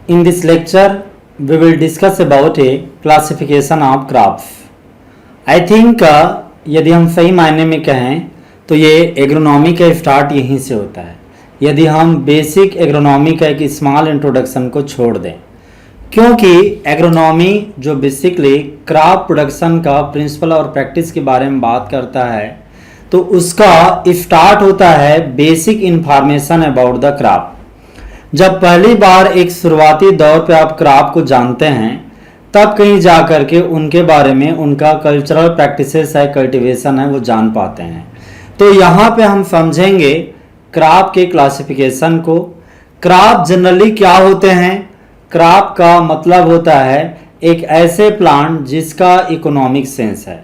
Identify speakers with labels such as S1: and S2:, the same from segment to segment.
S1: In this lecture, we will discuss about a classification of crops. I think यदि हम सही मायने में कहें तो ये एग्रोनॉमी का स्टार्ट यहीं से होता है। यदि हम बेसिक एग्रोनॉमी का एक स्मॉल इंट्रोडक्शन को छोड़ दें, क्योंकि एग्रोनॉमी जो बेसिकली क्रॉप प्रोडक्शन का प्रिंसिपल और प्रैक्टिस के बारे में बात करता है, तो उसका स्टार्ट होता है basic information about the crop. जब पहली बार एक शुरुआती दौर पे आप क्रॉप को जानते हैं, तब कहीं जा कर के उनके बारे में उनका कल्चरल प्रैक्टिसेस है, कल्टीवेशन है, वो जान पाते हैं। तो यहाँ पे हम समझेंगे क्रॉप के क्लासिफिकेशन को। क्रॉप जनरली क्या होते हैं? क्रॉप का मतलब होता है एक ऐसे प्लांट जिसका इकोनॉमिक सेंस है।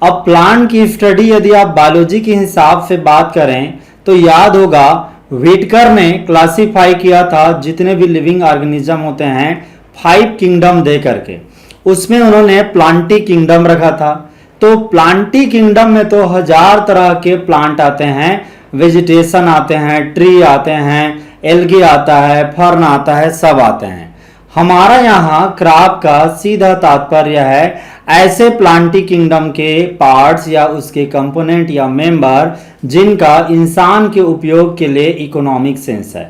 S1: अब प्लांट की स्टडी यदि आप बायोलॉजी के हिसाब से बात करें तो याद होगा व्हिटकर ने क्लासिफाई किया था जितने भी लिविंग ऑर्गेनिज्म होते हैं 5 किंगडम दे करके, उसमें उन्होंने प्लांटी किंगडम रखा था। तो प्लांटी किंगडम में तो 1000 तरह के प्लांट आते हैं, वेजिटेशन आते हैं, ट्री आते हैं, एल्गी आता है, फर्न आता है, सब आते हैं। हमारा यहाँ क्रॉप का सीधा तात्पर्य है ऐसे प्लांटी किंगडम के पार्ट्स या उसके कंपोनेंट या मेंबर जिनका इंसान के उपयोग के लिए इकोनॉमिक सेंस है।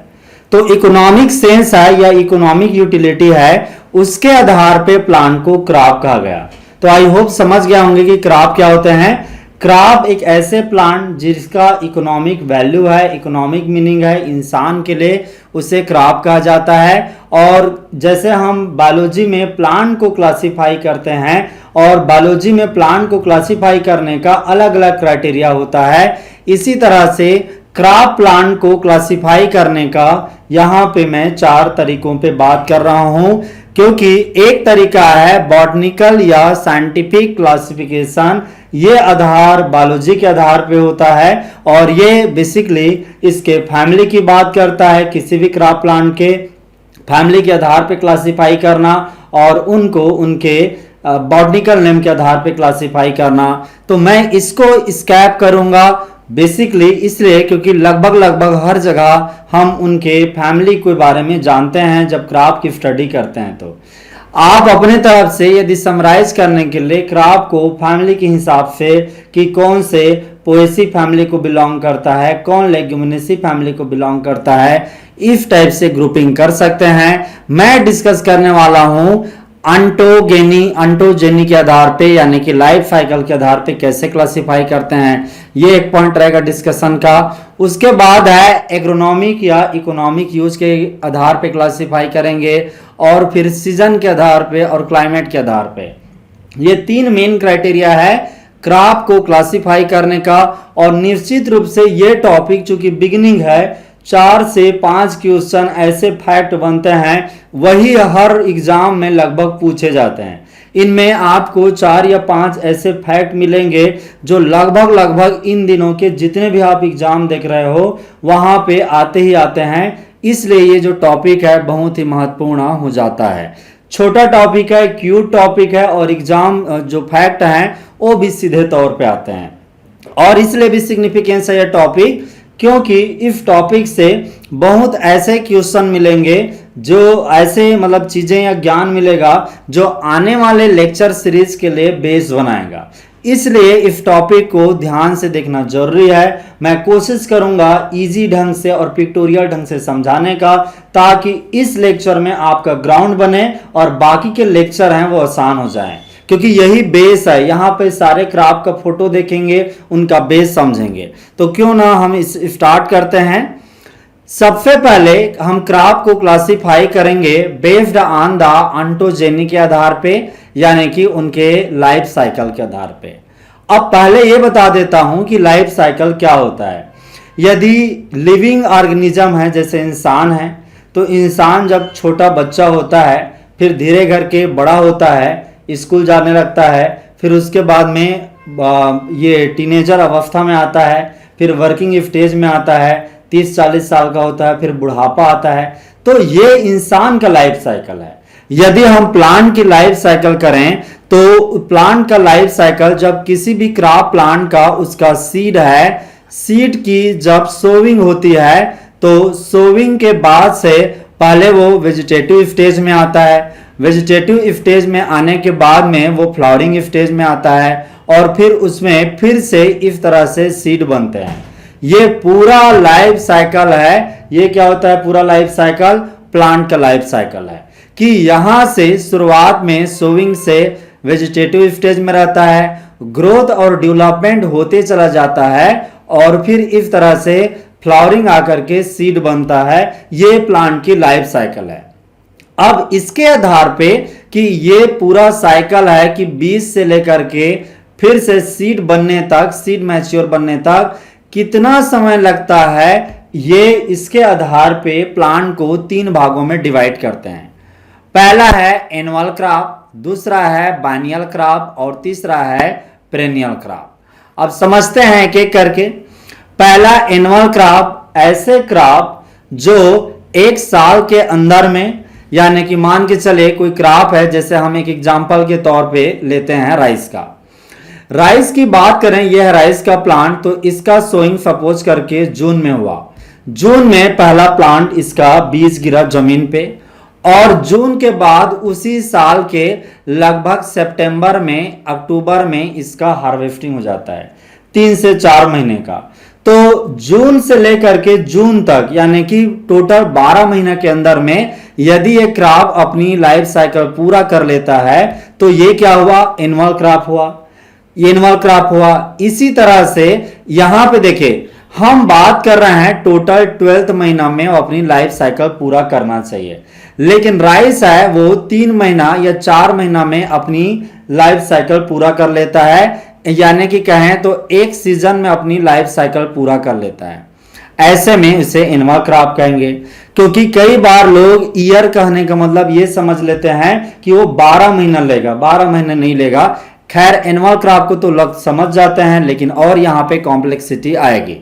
S1: तो इकोनॉमिक सेंस है या इकोनॉमिक यूटिलिटी है, उसके आधार पे प्लांट को क्रॉप कहा गया। तो आई होप समझ गया होंगे कि क्रॉप क्या होते हैं। क्रॉप एक ऐसे प्लांट जिसका इकोनॉमिक वैल्यू है, इकोनॉमिक मीनिंग है इंसान के लिए, उसे क्रॉप कहा जाता है। और जैसे हम बायोलॉजी में प्लांट को क्लासिफाई करते हैं और बायोलॉजी में प्लांट को क्लासिफाई करने का अलग अलग क्राइटेरिया होता है, इसी तरह से क्रॉप प्लांट को क्लासिफाई करने का यहाँ पे मैं 4 तरीकों पे बात कर रहा हूँ, क्योंकि एक तरीका है बॉटनिकल या साइंटिफिक क्लासिफिकेशन। ये आधार बायोलॉजी के आधार पे होता है और ये बेसिकली इसके फैमिली की बात करता है, किसी भी क्रॉप प्लांट के फैमिली के आधार पे क्लासिफाई करना और उनको उनके बॉटनिकल नेम के आधार पे क्लासिफाई करना। तो मैं इसको स्कैप करूंगा बेसिकली इसलिए क्योंकि लगभग हर जगह हम उनके फैमिली के बारे में जानते हैं जब क्रॉप की स्टडी करते हैं। तो आप अपने तरफ से यदि समराइज करने के लिए क्रॉप को फैमिली के हिसाब से कि कौन से पोएसी फैमिली को बिलोंग करता है, कौन लेग्यूमिनेसी फैमिली को बिलोंग करता है, इस टाइप से ग्रुपिंग कर सकते हैं। मैं डिस्कस करने वाला हूं अंटोजेनी के आधार पे, यानी कि लाइफ साइकिल के आधार पे कैसे क्लासिफाई करते हैं, ये एक पॉइंट रहेगा डिस्कशन का। उसके बाद है एग्रोनॉमिक या इकोनॉमिक यूज के आधार पे क्लासिफाई करेंगे और फिर सीजन के आधार पे और क्लाइमेट के आधार पे। ये 3 मेन क्राइटेरिया है क्रॉप को क्लासिफाई करने का। और निश्चित रूप से ये टॉपिक चूंकि बिगिनिंग है, 4 से 5 क्वेश्चन ऐसे फैक्ट बनते हैं, वही हर एग्जाम में लगभग पूछे जाते हैं। इनमें आपको 4 या 5 ऐसे फैक्ट मिलेंगे जो लगभग इन दिनों के जितने भी आप एग्जाम देख रहे हो वहां पे आते ही आते हैं। इसलिए ये जो टॉपिक है बहुत ही महत्वपूर्ण हो जाता है। छोटा टॉपिक है, क्यूट टॉपिक है और एग्जाम जो फैक्ट हैं वो भी सीधे तौर पे आते हैं। और इसलिए भी सिग्निफिकेंस है यह टॉपिक क्योंकि इस टॉपिक से बहुत ऐसे क्वेश्चन मिलेंगे जो ऐसे मतलब चीजें या ज्ञान मिलेगा जो आने वाले लेक्चर सीरीज के लिए बेस बनाएगा। इसलिए इस टॉपिक को ध्यान से देखना जरूरी है। मैं कोशिश करूंगा इजी ढंग से और पिक्टोरियल ढंग से समझाने का, ताकि इस लेक्चर में आपका ग्राउंड बने और बाकी के लेक्चर हैं वो आसान हो जाएं, क्योंकि यही बेस है। यहाँ पे सारे क्रॉप का फोटो देखेंगे, उनका बेस समझेंगे। तो क्यों ना हम इस स्टार्ट करते हैं। सबसे पहले हम क्रॉप को क्लासिफाई करेंगे बेस्ड ऑन द अंटोजेनी के आधार पे, यानी कि उनके लाइफ साइकिल के आधार पे। अब पहले ये बता देता हूं कि लाइफ साइकिल क्या होता है। यदि लिविंग ऑर्गेनिज्म है, जैसे इंसान है, तो इंसान जब छोटा बच्चा होता है, फिर धीरे करके बड़ा होता है, स्कूल जाने लगता है, फिर उसके बाद में ये टीनेजर अवस्था में आता है, फिर वर्किंग स्टेज में आता है, 30-40 साल का होता है, फिर बुढ़ापा आता है। तो ये इंसान का लाइफ साइकिल है। यदि हम प्लांट की लाइफ साइकिल करें तो प्लांट का लाइफ साइकिल, जब किसी भी क्रॉप प्लांट का उसका सीड है, सीड की जब सोविंग होती है तो सोविंग के बाद से पहले वो वेजिटेटिव स्टेज में आता है, वेजिटेटिव स्टेज में आने के बाद में वो फ्लावरिंग स्टेज में आता है और फिर उसमें फिर से इस तरह से सीड बनते हैं। ये पूरा लाइफ साइकिल है। ये क्या होता है पूरा लाइफ साइकिल? प्लांट का लाइफ साइकिल है कि यहां से शुरुआत में सोविंग से वेजिटेटिव स्टेज में रहता है, ग्रोथ और डेवलपमेंट होते चला जाता है और फिर इस तरह से फ्लावरिंग आकर के सीड बनता है। ये प्लांट की लाइफ साइकिल है। अब इसके आधार पे कि ये पूरा साइकिल है कि बीज से लेकर के फिर से सीड बनने तक, सीड मैच्योर बनने तक कितना समय लगता है, ये इसके आधार पे प्लांट को 3 भागों में डिवाइड करते हैं। पहला है एनुअल क्रॉप, दूसरा है बाइनियल क्रॉप और तीसरा है पेरेनियल क्रॉप। अब समझते हैं एक एक करके। पहला एनुअल क्रॉप, ऐसे क्रॉप जो एक साल के अंदर में, यानी कि मान के चले कोई क्रॉप है, जैसे हम एक एग्जांपल के तौर पे लेते हैं राइस का। राइस की बात करें, यह है राइस का प्लांट, तो इसका सोइंग सपोज करके जून में हुआ। जून में पहला प्लांट इसका बीज गिरा जमीन पे और जून के बाद उसी साल के लगभग सितंबर में, अक्टूबर में इसका हार्वेस्टिंग हो जाता है 3 से 4 महीने का। तो जून से लेकर के जून तक, यानी कि टोटल 12 महीने के अंदर में यदि ये क्रॉप अपनी लाइफ साइकिल पूरा कर लेता है तो ये क्या हुआ? एनुअल क्रॉप हुआ, एनुअल क्रॉप हुआ। इसी तरह से यहां पे देखिए, हम बात कर रहे हैं टोटल 12th महीना में अपनी लाइफ साइकिल पूरा करना चाहिए, लेकिन राइस है वो 3 महीना या 4 महीना में अपनी लाइफ साइकिल पूरा कर लेता है, यानी कि कहें तो एक सीजन में अपनी लाइफ साइकिल पूरा कर लेता है। ऐसे में इसे एनुअल क्रॉप कहेंगे, क्योंकि कई बार लोग ईयर कहने का मतलब ये समझ लेते हैं कि वो 12 महीना लेगा, 12 महीने नहीं लेगा। खैर एनुअल क्रॉप को तो लोग समझ जाते हैं, लेकिन और यहां पे कॉम्प्लेक्सिटी आएगी।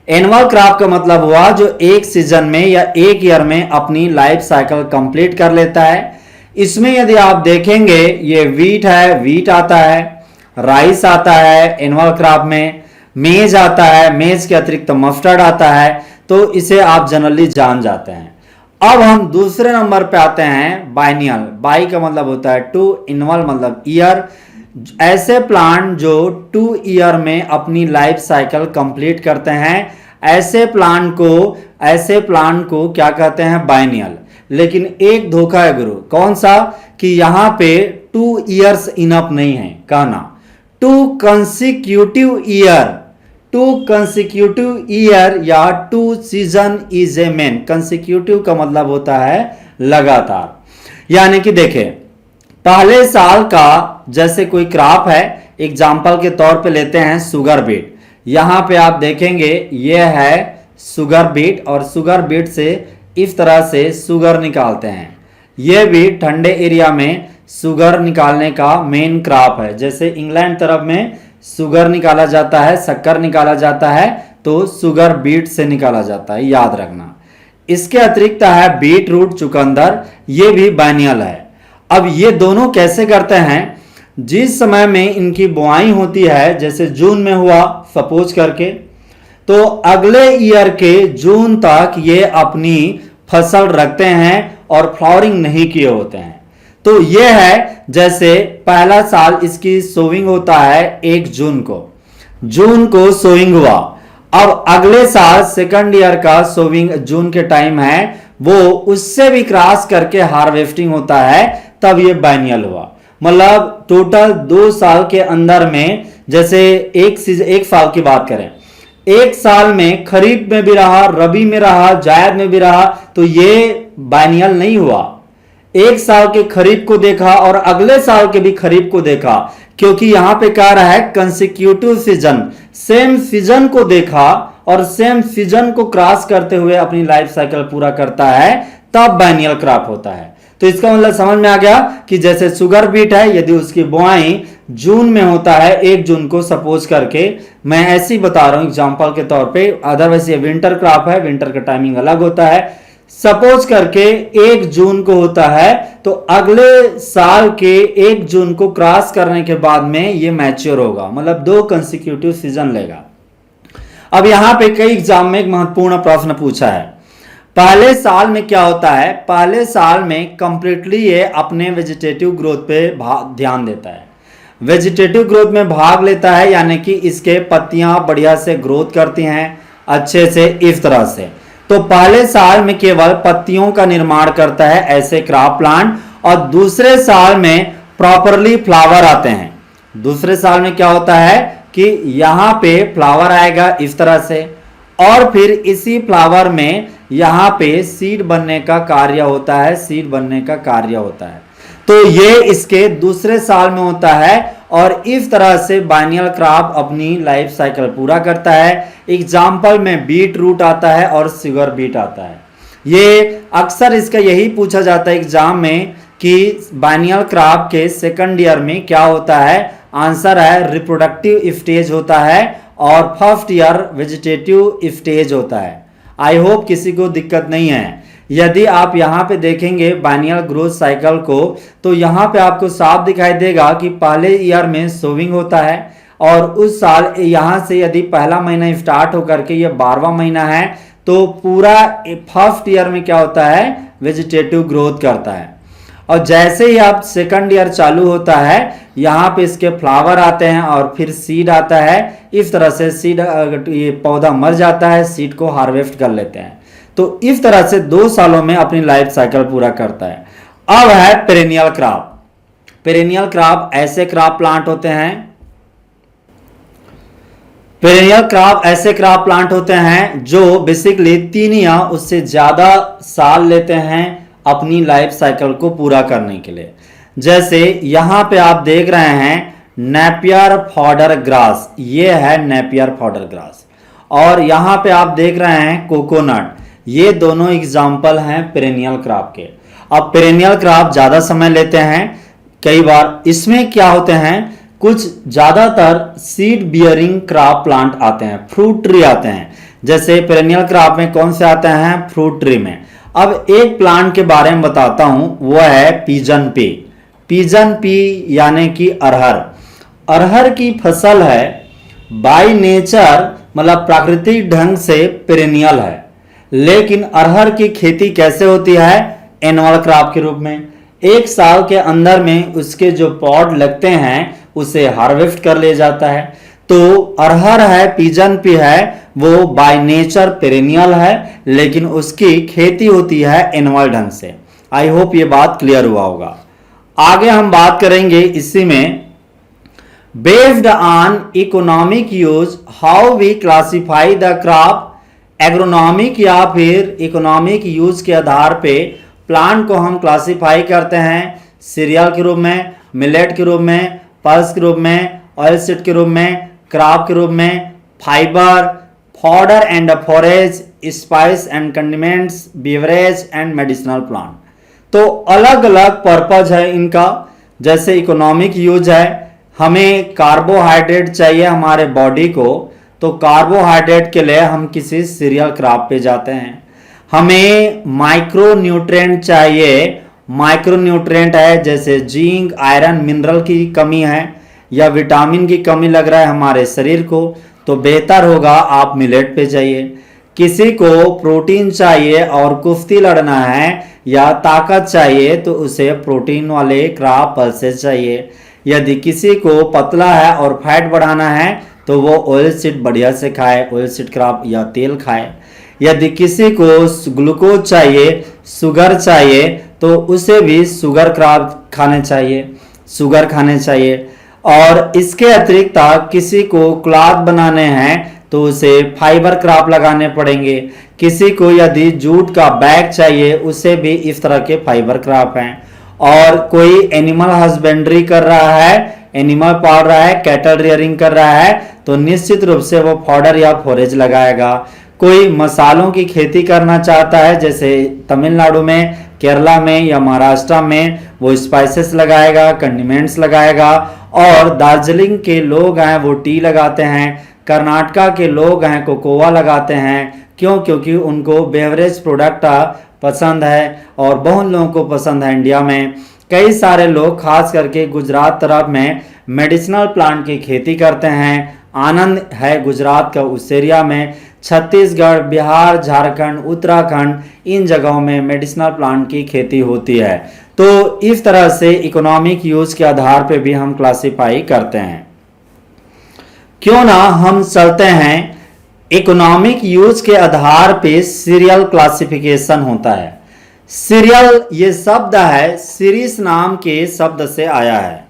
S1: एनुअल क्रॉप का मतलब हुआ जो एक सीजन में या एक ईयर में अपनी लाइफ साइकिल कंप्लीट कर लेता है। इसमें यदि आप देखेंगे, ये वीट है, वीट आता है, राइस आता है एनुअल क्रॉप में, मेज आता है, मेज के अतिरिक्त मस्टर्ड आता है, तो इसे आप जनरली जान जाते हैं। अब हम दूसरे नंबर पे आते हैं बाइनियल। बाई का मतलब होता है 2, एनुअल मतलब ईयर। ऐसे प्लांट जो 2 ईयर में अपनी लाइफ साइकिल कंप्लीट करते हैं, ऐसे प्लांट को क्या कहते हैं? बाइनियल। लेकिन एक धोखा है गुरु, कौन सा? कि यहां पे 2 ईयर्स इनफ नहीं है कहना। 2 कंसिक्यूटिव ईयर या 2 season is a main. Consecutive का मतलब होता है लगातार। यानी कि देखें, पहले साल का जैसे कोई क्रॉप है, एग्जाम्पल के तौर पे लेते हैं शुगर बीट। यहां पे आप देखेंगे यह है शुगर बीट, और शुगर बीट से इस तरह से शुगर निकालते हैं। यह भी ठंडे एरिया में शुगर निकालने का मेन क्रॉप है। जैसे इंग्लैंड तरफ में शुगर निकाला जाता है, शक्कर निकाला जाता है, तो शुगर बीट से निकाला जाता है, याद रखना। इसके अतिरिक्त है बीट रूट, चुकंदर, ये भी बाइनियल है। अब ये दोनों कैसे करते हैं? जिस समय में इनकी बुआई होती है, जैसे जून में हुआ सपोज करके, तो अगले ईयर के जून तक ये अपनी फसल रखते हैं और फ्लावरिंग नहीं किए होते हैं। तो ये है, जैसे पहला साल इसकी सोविंग होता है 1 जून को सोविंग हुआ। अब अगले साल सेकंड ईयर का सोविंग जून के टाइम है, वो उससे भी क्रॉस करके हार्वेस्टिंग होता है, तब ये बाइनियल हुआ। मतलब टोटल 2 साल के अंदर में, जैसे एक साल की बात करें, एक साल में खरीफ में भी रहा, रबी में रहा, जायद में भी रहा, तो ये बाइनियल नहीं हुआ। एक साल के खरीफ को देखा और अगले साल के भी खरीफ को देखा, क्योंकि यहां पे कह रहा है कंसिक्यूटिव सीजन, सेम सीजन को देखा और सेम सीजन को क्रॉस करते हुए अपनी लाइफ साइकिल पूरा करता है, तब बाइनियल क्रॉप होता है। तो इसका मतलब समझ में आ गया कि जैसे शुगर बीट है, यदि उसकी बुआई जून में होता है 1 जून को सपोज करके, मैं ऐसे ही बता रहा हूं एग्जांपल के तौर पे, अदरवाइज ये विंटर क्रॉप है, विंटर का टाइमिंग अलग होता है। सपोज करके 1 जून को होता है, तो अगले साल के 1 जून को क्रॉस करने के बाद में ये मैच्योर होगा, मतलब 2 कंसिक्यूटिव सीजन लेगा। अब यहां पे कई एग्जाम में एक महत्वपूर्ण प्रश्न पूछा है, पहले साल में क्या होता है, पहले साल में कंप्लीटली ये अपने वेजिटेटिव ग्रोथ पे ध्यान देता है, वेजिटेटिव ग्रोथ में भाग लेता है, यानी कि इसके पत्तियां बढ़िया से ग्रोथ करती हैं अच्छे से, इस तरह से। तो पहले साल में केवल पत्तियों का निर्माण करता है ऐसे क्रॉप प्लांट, और दूसरे साल में प्रॉपरली फ्लावर आते हैं। दूसरे साल में क्या होता है कि यहाँ पे फ्लावर आएगा इस तरह से, और फिर इसी फ्लावर में यहाँ पे सीड बनने का कार्य होता है, सीड बनने का कार्य होता है। तो ये इसके दूसरे साल में होता है, और इस तरह से बाइनियल क्रॉप अपनी लाइफ साइकिल पूरा करता है। एग्जाम्पल में बीट रूट आता है और शुगर बीट आता है। ये अक्सर इसका यही पूछा जाता है एग्जाम में कि बाइनियल क्रॉप के सेकंड ईयर में क्या होता है, आंसर है रिप्रोडक्टिव स्टेज होता है और फर्स्ट ईयर वेजिटेटिव स्टेज होता है। आई होप किसी को दिक्कत नहीं है। यदि आप यहाँ पे देखेंगे बाइनियल ग्रोथ साइकिल को, तो यहाँ पे आपको साफ दिखाई देगा कि पहले ईयर में सोविंग होता है, और उस साल यहाँ से यदि पहला महीना स्टार्ट होकर के ये 12वां महीना है, तो पूरा फर्स्ट ईयर में क्या होता है, वेजिटेटिव ग्रोथ करता है। और जैसे ही आप सेकंड ईयर चालू होता है, यहाँ पे इसके फ्लावर आते हैं और फिर सीड आता है। इस तरह से सीड, ये पौधा मर जाता है, सीड को हार्वेस्ट कर लेते हैं। तो इस तरह से 2 सालों में अपनी लाइफ साइकिल पूरा करता है। अब है पेरेनियल क्रॉप। पेरेनियल क्रॉप ऐसे क्रॉप प्लांट होते हैं, पेरेनियल क्रॉप ऐसे क्रॉप प्लांट होते हैं जो बेसिकली 3 या उससे ज्यादा साल लेते हैं अपनी लाइफ साइकिल को पूरा करने के लिए। जैसे यहां पे आप देख रहे हैं नेपियर फॉडर ग्रास, ये है नेपियर फॉडर ग्रास, और यहां पे आप देख रहे हैं कोकोनट। ये दोनों एग्जाम्पल हैं पेरेनियल क्रॉप के। अब पेरेनियल क्रॉप ज्यादा समय लेते हैं, कई बार इसमें क्या होते हैं, कुछ ज्यादातर सीड बियरिंग क्रॉप प्लांट आते हैं, फ्रूट ट्री आते हैं। जैसे पेरेनियल क्रॉप में कौन से आते हैं, फ्रूट ट्री में। अब एक प्लांट के बारे में बताता हूं, वो है पिजन पी। पिजन पी यानी कि अरहर। अरहर की फसल है, बाय नेचर मतलब प्राकृतिक ढंग से पेरेनियल है, लेकिन अरहर की खेती कैसे होती है, एनुअल क्रॉप के रूप में। 1 साल के अंदर में उसके जो पॉड लगते हैं उसे हार्वेस्ट कर लिया जाता है। तो अरहर है, पिजन पी है, वो बाय नेचर पेरेनियल है, लेकिन उसकी खेती होती है एनुअल ढंग से। आई होप ये बात क्लियर हुआ होगा। आगे हम बात करेंगे इसी में, based on economic use how we classify the crop. Agronomic या फिर इकोनॉमिक यूज के आधार पे प्लांट को हम क्लासिफाई करते हैं सीरियल के रूप में, मिलेट के रूप में, पल्स के रूप में, ऑयल सीड के रूप में, क्रॉप के रूप में, fibre, fodder and forage, spice and condiments, beverage and medicinal plant. तो अलग अलग पर्पज है इनका। जैसे इकोनॉमिक यूज है, हमें कार्बोहाइड्रेट चाहिए हमारे बॉडी को, तो कार्बोहाइड्रेट के लिए हम किसी सीरियल क्रॉप पे जाते हैं। हमें माइक्रो न्यूट्रिएंट चाहिए, माइक्रो न्यूट्रिएंट है जैसे जिंक, आयरन, मिनरल की कमी है या विटामिन की कमी लग रहा है हमारे शरीर को, तो बेहतर होगा आप मिलेट पे जाइए। किसी को प्रोटीन चाहिए और कुश्ती लड़ना है या ताकत चाहिए, तो उसे प्रोटीन वाले क्रॉप पल्सेस चाहिए। यदि किसी को पतला है और फैट बढ़ाना है, तो वो ऑयल सीड बढ़िया से खाए, ऑयल सीड क्रॉप या तेल खाए। यदि किसी को ग्लूकोज चाहिए, शुगर चाहिए, तो उसे भी शुगर क्रॉप खाने चाहिए, शुगर खाने चाहिए। और इसके अतिरिक्त किसी को क्लॉथ बनाने हैं, तो उसे फाइबर क्रॉप लगाने पड़ेंगे। किसी को यदि जूट का बैग चाहिए, उसे भी इस तरह के फाइबर क्रॉप हैं। और कोई एनिमल हस्बेंड्री कर रहा है, एनिमल पाल रहा है, कैटल रियरिंग कर रहा है, तो निश्चित रूप से वो फॉडर या फॉरेज लगाएगा। कोई मसालों की खेती करना चाहता है, जैसे तमिलनाडु में, केरला में या महाराष्ट्र में, वो स्पाइसेस लगाएगा, कंडिमेंट्स लगाएगा। और दार्जिलिंग के लोग हैं वो टी लगाते हैं, कर्नाटका के लोग हैं कोकोआ लगाते हैं। क्यों? क्योंकि उनको बेवरेज प्रोडक्ट पसंद है और बहुत लोगों को पसंद है। इंडिया में कई सारे लोग खास करके गुजरात तरफ में मेडिसिनल प्लांट की खेती करते हैं। आनंद है गुजरात का उस एरिया में, छत्तीसगढ़, बिहार, झारखंड, उत्तराखंड, इन जगहों में मेडिसिनल प्लांट की खेती होती है। तो इस तरह से इकोनॉमिक यूज के आधार पे भी हम क्लासिफाई करते हैं। क्यों ना हम चलते हैं, इकोनॉमिक यूज के आधार पे सीरियल क्लासिफिकेशन होता है। सीरियल ये शब्द है सीरीज नाम के शब्द से आया है।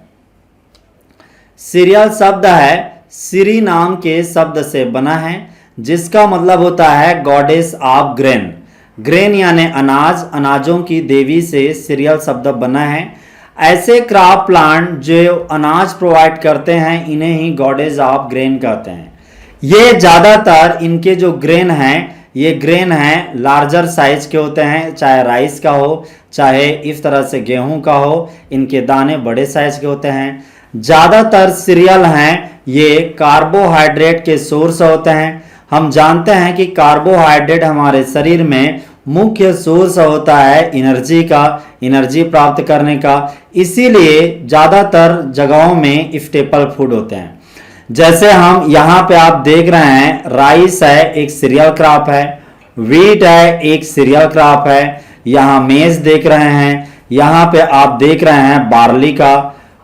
S1: सीरियल शब्द है सीरी नाम के शब्द से बना है, जिसका मतलब होता है गॉडेस ऑफ ग्रेन। ग्रेन यानी अनाज, अनाजों की देवी से सीरियल शब्द बना है। ऐसे क्रॉप प्लांट जो अनाज प्रोवाइड करते हैं इन्हें ही गॉडेस ऑफ ग्रेन कहते हैं। ये ज़्यादातर इनके जो ग्रेन हैं, ये ग्रेन हैं लार्जर साइज के होते हैं, चाहे राइस का हो चाहे इस तरह से गेहूं का हो, इनके दाने बड़े साइज के होते हैं। ज़्यादातर सीरियल हैं ये कार्बोहाइड्रेट के सोर्स होते हैं। हम जानते हैं कि कार्बोहाइड्रेट हमारे शरीर में मुख्य सोर्स होता है एनर्जी का, एनर्जी प्राप्त करने का, इसीलिए ज़्यादातर जगहों में स्टेपल फूड होते हैं। जैसे हम यहाँ पे आप देख रहे हैं, राइस है एक सीरियल क्रॉप है, व्हीट है एक सीरियल क्रॉप है, यहाँ मेज देख रहे हैं, यहाँ पे आप देख रहे हैं बार्ली का,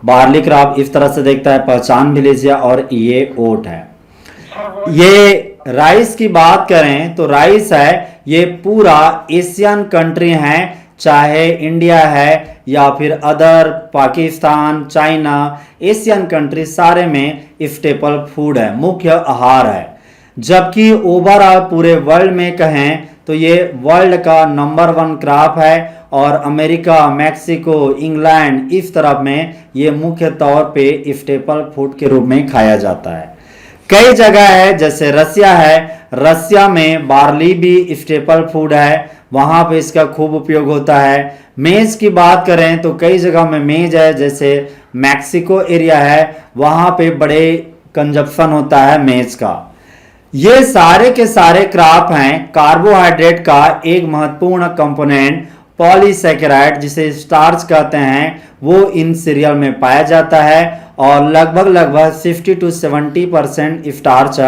S1: बार्ली क्रॉप इस तरह से देखता है, पहचान भी लीजिए। और ये ओट है। ये राइस की बात करें तो राइस है ये पूरा एशियन कंट्री है, चाहे इंडिया है या फिर other Pakistan, China, Asian country सारे में स्टेपल फूड है, मुख्य आहार है। जबकि ओवरऑल पूरे वर्ल्ड में कहें तो ये वर्ल्ड का नंबर 1 क्रॉप है और अमेरिका, मैक्सिको, इंग्लैंड इस तरफ में ये मुख्य तौर पे स्टेपल फूड के रूप में खाया जाता है। कई जगह है जैसे रसिया है, रसिया में बार्ली भी स्टेपल फूड है, वहां पे इसका खूब उपयोग होता है। मेज की बात करें तो कई जगह में मेज है, जैसे मैक्सिको एरिया है वहां पे बड़े कंजप्शन होता है मेज का। ये सारे के सारे क्रॉप हैं कार्बोहाइड्रेट का एक महत्वपूर्ण कंपोनेंट पॉलीसैकेराइड जिसे स्टार्च कहते हैं, वो इन सीरियल में पाया जाता है और लगभग 60 to 70% स्टार्च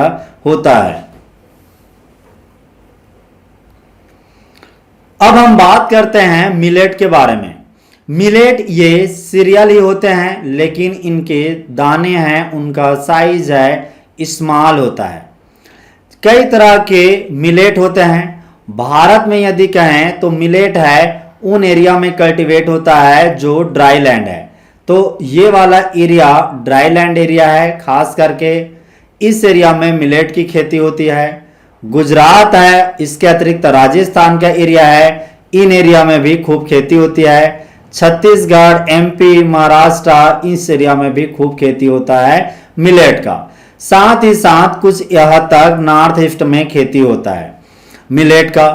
S1: होता है। अब हम बात करते हैं मिलेट के बारे में। मिलेट ये सीरियल ही होते हैं, लेकिन इनके दाने हैं उनका साइज है स्मॉल होता है। कई तरह के मिलेट होते हैं। भारत में यदि कहें तो मिलेट है उन एरिया में कल्टीवेट होता है जो ड्राई लैंड है। तो ये वाला एरिया ड्राई लैंड एरिया है, खास करके इस एरिया में मिलेट की खेती होती है। गुजरात है, इसके अतिरिक्त राजस्थान का एरिया है, इन एरिया में भी खूब खेती होती है। छत्तीसगढ़, एमपी, महाराष्ट्र इस एरिया में भी खूब खेती होता है मिलेट का। साथ ही साथ कुछ यहाँ तक नॉर्थ ईस्ट में खेती होता है मिलेट का।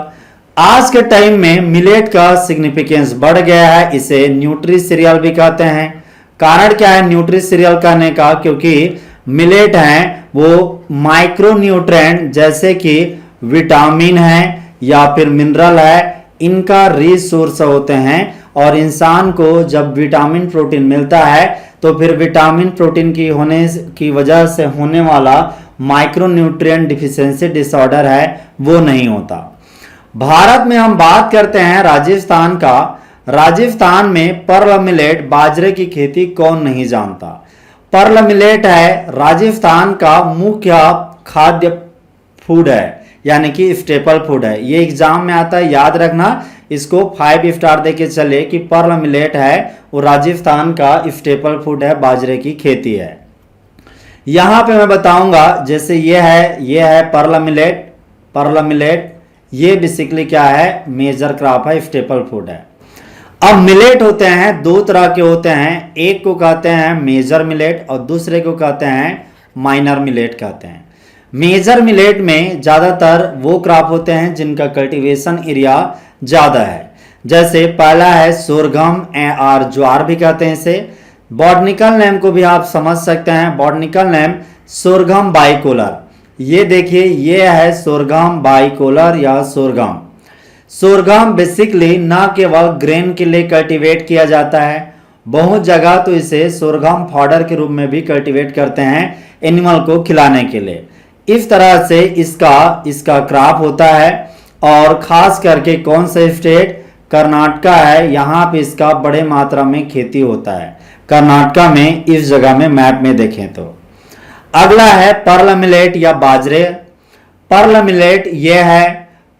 S1: आज के टाइम में मिलेट का सिग्निफिकेंस बढ़ गया है, इसे न्यूट्री सीरियल भी कहते हैं। कारण क्या है न्यूट्री सीरियल कहने का? क्योंकि मिलेट है वो माइक्रो न्यूट्रेंट जैसे कि विटामिन है या फिर मिनरल है, इनका रिच सोर्स होते हैं। और इंसान को जब विटामिन प्रोटीन मिलता है तो फिर विटामिन प्रोटीन की होने की वजह से होने वाला माइक्रो न्यूट्रिएंट डिफिशियंसी डिसऑर्डर है वो नहीं होता। भारत में हम बात करते हैं राजस्थान का। राजस्थान में पर्ल मिलेट बाजरे की खेती कौन नहीं जानता। पर्ल मिलेट है राजस्थान का मुख्य खाद्य फूड है, यानी कि स्टेपल फूड है। ये एग्जाम में आता है, याद रखना, इसको 5 स्टार देके चले कि पर्ल मिलेट है वो राजस्थान का स्टेपल फूड है, बाजरे की खेती है। यहां पे मैं बताऊंगा, जैसे ये है पर्ल मिलेट। पर्ल मिलेट ये बेसिकली क्या है, मेजर क्रॉप है, स्टेपल फूड है। अब मिलेट होते हैं दो तरह के होते हैं, एक को कहते हैं मेजर मिलेट और दूसरे को कहते हैं माइनर मिलेट कहते हैं। मेजर मिलेट में ज़्यादातर वो क्रॉप होते हैं जिनका कल्टीवेशन एरिया ज़्यादा है। जैसे पहला है सोरगम और ज्वार भी कहते हैं इसे। बॉटनिकल नेम को भी आप समझ सकते हैं, बॉटनिकल नेम सोरगम बाइकोलर। ये देखिए, ये है सोरगम बाइकोलर या सोरगम। सोरगम बेसिकली ना केवल ग्रेन के लिए कल्टीवेट किया जाता है, बहुत जगह तो इसे सोरगम फॉडर के रूप में भी कल्टीवेट करते हैं एनिमल को खिलाने के लिए। इस तरह से इसका इसका क्रॉप होता है। और खास करके कौन सा स्टेट, कर्नाटका है, यहाँ पे इसका बड़े मात्रा में खेती होता है, कर्नाटका में, इस जगह में मैप में देखें तो। अगला है पर्ल मिलेट या बाजरे। पर्ल मिलेट ये है,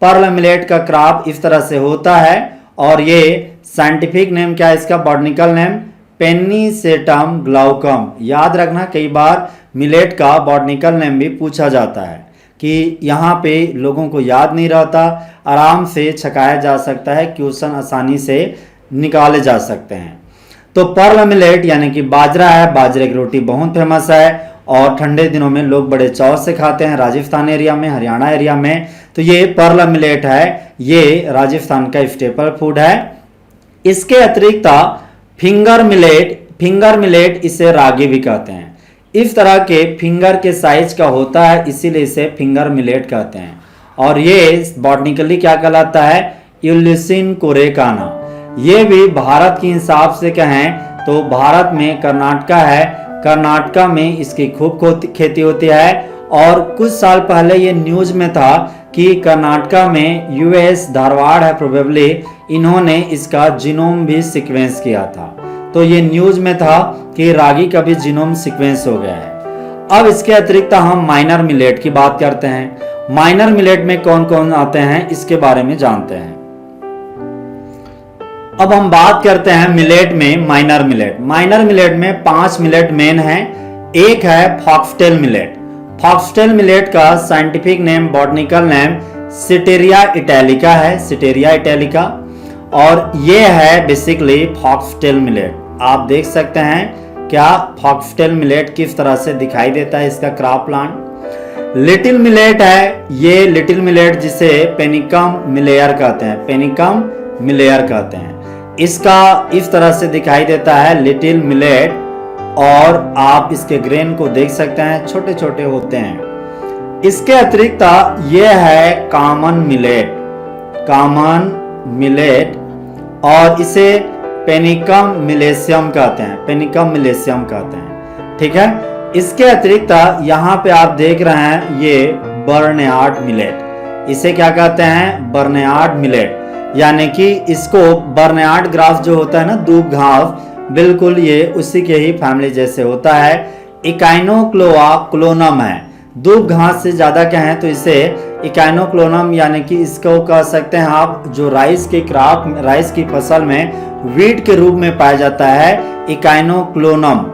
S1: पर्ल मिलेट का क्रॉप इस तरह से होता है और ये साइंटिफिक नेम क्या है इसका, बॉटनिकल नेम पेनिसेटम ग्लाउकम। याद रखना, कई बार मिलेट का बॉटनिकल नेम भी पूछा जाता है कि यहाँ पे लोगों को याद नहीं रहता, आराम से छकाया जा सकता है, क्वेश्चन आसानी से निकाले जा सकते हैं। तो पर्ल मिलेट यानी कि बाजरा है, बाजरे की रोटी बहुत फेमस है और ठंडे दिनों में लोग बड़े चाव से खाते हैं, राजस्थान एरिया में, हरियाणा एरिया में। तो ये पर्ल मिलेट है, ये राजस्थान का स्टेपल फूड है। इसके अतिरिक्त फिंगर मिलेट, फिंगर मिलेट इसे रागी भी कहते हैं। इस तरह के फिंगर के साइज का होता है, इसीलिए इसे फिंगर मिलेट कहते हैं। और ये बॉटनिकली क्या कहलाता है, यूलिसिन कोरेकाना। ये भी भारत के हिसाब से कहें तो भारत में कर्नाटका है, कर्नाटका में इसकी खूब खेती होती है। और कुछ साल पहले ये न्यूज में था कि कर्नाटका में यूएस धारवाड़ है प्रोबेबली, इन्होंने इसका जीनोम भी सीक्वेंस किया था। तो ये न्यूज में था कि रागी का भी जीनोम सीक्वेंस हो गया है। अब इसके अतिरिक्त हम माइनर मिलेट की बात करते हैं। माइनर मिलेट में कौन कौन आते हैं इसके बारे में जानते हैं। अब हम बात करते हैं मिलेट में माइनर मिलेट। माइनर मिलेट में 5 मिलेट मेन है। एक है फॉक्सटेल मिलेट। फॉक्सटेल मिलेट का साइंटिफिक नेम, बॉटनिकल नेम सिटेरिया इटैलिका है, सिटेरिया इटैलिका। और ये है बेसिकली फॉक्सटेल मिलेट। आप देख सकते हैं क्या फॉक्सटेल मिलेट किस तरह से दिखाई देता है इसका क्रॉप प्लांट। लिटिल मिलेट है, ये लिटिल मिलेट जिसे पेनिकम मिलेयर कहते हैं, पेनिकम मिलेयर कहते हैं। इसका इस तरह से दिखाई देता है लिटिल मिलेट, और आप इसके ग्रेन को देख सकते हैं, छोटे छोटे होते हैं। इसके अतिरिक्त ये है कॉमन मिलेट, कॉमन मिलेट, और इसे पेनिकम मिलेशियम कहते हैं, पेनिकम मिलेशियम कहते हैं। ठीक है। इसके अतिरिक्त यहाँ पे आप देख रहे हैं ये बर्नयार्ड मिलेट, इसे क्या कहते हैं, बर्नयार्ड मिलेट। यानी कि इसको बर्नयार्ड ग्रास जो होता है ना, दूब घास, बिल्कुल ये उसी के ही फैमिली जैसे होता है। इकाइनोक्लोआ क्लोनम है, दूब घास से ज्यादा कहें तो इसे इकाइनोक्लोनम, यानी कि इसको कह सकते हैं आप, जो राइस के क्रॉप, राइस की फसल में वीट के रूप में पाया जाता है, इकाइनोक्लोनम,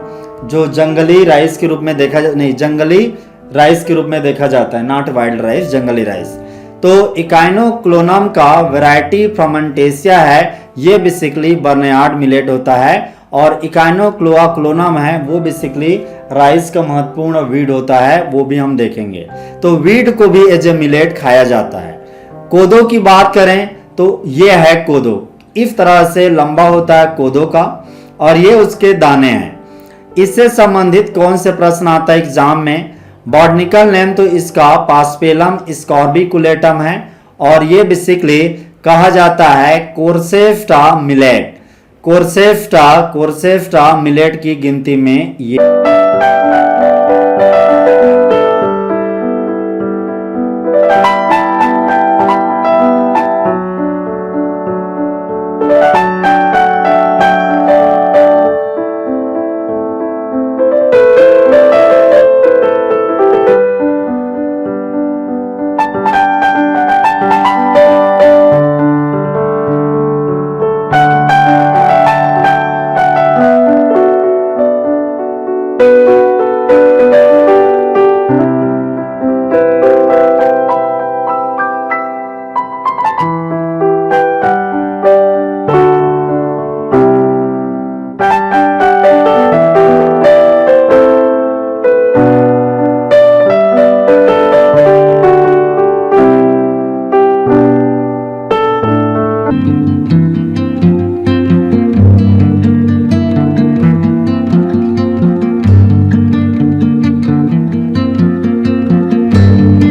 S1: जो जंगली राइस के रूप में देखा नहीं, जंगली राइस के रूप में देखा जाता है, नॉट वाइल्ड राइस, जंगली राइस। तो इकाइनोक्लोनम का वैरायटी फ्रमेंटेसिया है, ये बेसिकली बर्नयार्ड मिलेट होता है। और इकाइनोक्लोआ क्लोनम है, वो बेसिकली राइस का महत्वपूर्ण वीड होता है, वो भी हम देखेंगे। तो वीड को भी एज ए मिलेट खाया जाता है। कोदो की बात करें तो ये है कोदो, इस तरह से लंबा होता है कोदो का, और ये उसके दाने हैं। इससे संबंधित कौन से प्रश्न आता है एग्जाम में, बॉटनिकल नेम तो इसका पास्पेलम स्कॉर्बिकुलेटम है, और ये बेसिकली कहा जाता है कोर्सेफ्टा मिलेट, कोर्सेफ्टा मिलेट की गिनती में ये